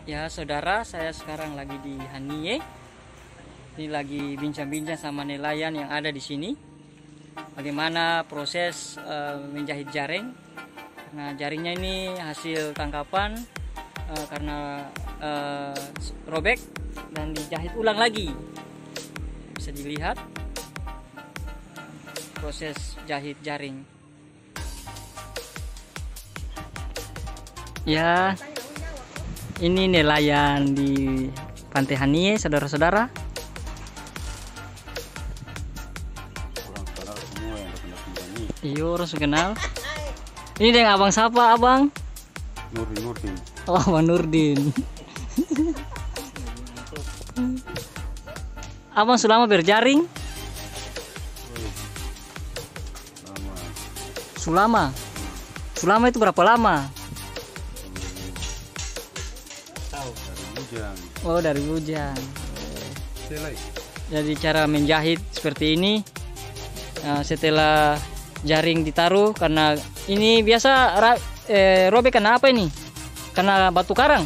Ya saudara, saya sekarang lagi di Hanie. Ini lagi bincang-bincang sama nelayan yang ada di sini. Bagaimana proses menjahit jaring? Karena jaringnya ini hasil tangkapan karena robek dan dijahit ulang lagi. Bisa dilihat proses jahit jaring. Ya, ini nelayan di Pantai Hanie, saudara-saudara. Iya, orang kenal. Ini dengan abang siapa, abang? Nurdin. Oh, abang Nurdin. Abang sudah lama berjaring? Sulama. Sulama itu berapa lama? Oh, dari hujan. Jadi cara menjahit seperti ini. Setelah jaring ditaruh, karena ini biasa robek karena apa ini? Karena batu karang.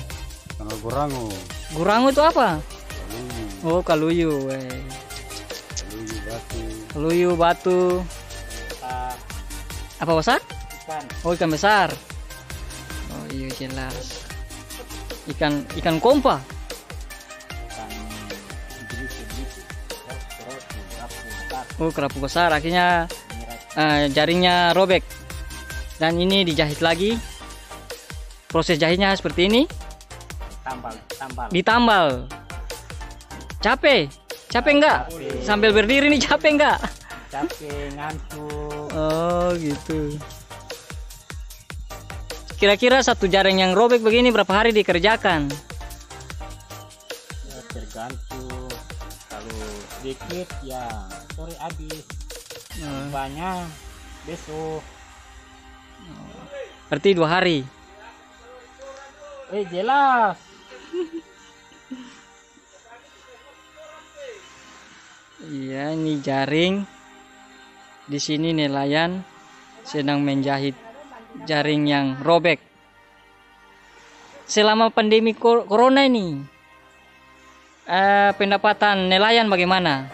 Karena gurango. Gurango itu apa? Kaluyu. Oh, kaluyu. Kaluyu batu. Kaluyu batu. Apa besar? Ikan. Oh, ikan besar. Oh iya, jelas. Ikan kompa. Oh, kerapu besar. Akhirnya jaringnya robek. Dan ini dijahit lagi. Proses jahitnya seperti ini. Ditambal. Capek enggak? Sambil berdiri nih capek enggak? Capek, ngantuk. Oh gitu. Kira-kira satu jaring yang robek begini berapa hari dikerjakan? Ya, tergantung. Kalau dikit ya sore habis. Banyak besok. Berarti 2 hari. Jelas. Iya, ini jaring. Di sini nelayan sedang menjahit jaring yang robek. Selama pandemi corona ini, pendapatan nelayan bagaimana?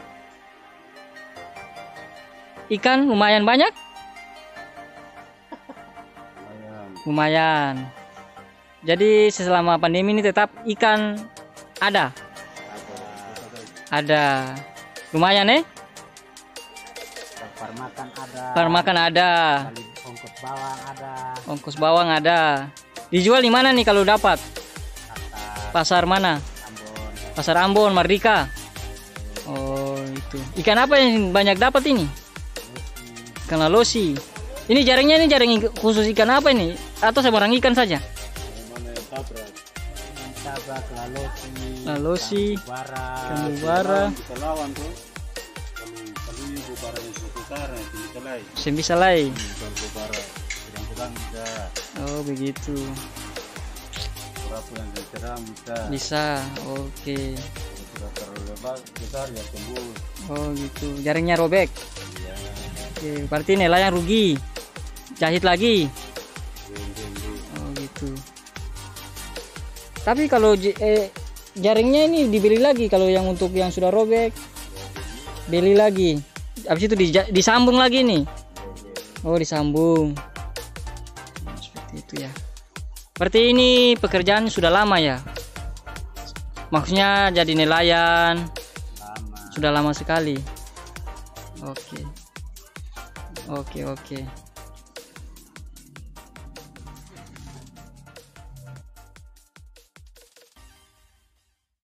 Ikan lumayan banyak? Lumayan. Jadi selama pandemi ini tetap ikan ada? Ada. Lumayan Makan ada. Ongkos bawang ada. Ongkos bawang ada. Dijual di mana nih kalau dapat? Pasar mana? Ambon. Pasar Ambon, Mardika. Oh, itu. Ikan apa yang banyak dapat ini? Ikan lalosi. Ini jaringnya jaring khusus ikan apa ini? Atau sembarang ikan saja? Tabrak, lalosi, ikan bara. Sembisalai. Oh begitu. Bisa. Oke. Oh gitu. Jaringnya robek. Oke, berarti nelayan rugi. Jahit lagi. Oh gitu. Tapi kalau jaringnya ini dibeli lagi, kalau yang untuk yang sudah robek beli lagi. Habis itu disambung lagi nih. Oh, disambung. Seperti itu ya. Berarti ini pekerjaan sudah lama ya? Maksudnya jadi nelayan sudah lama sekali. Oke.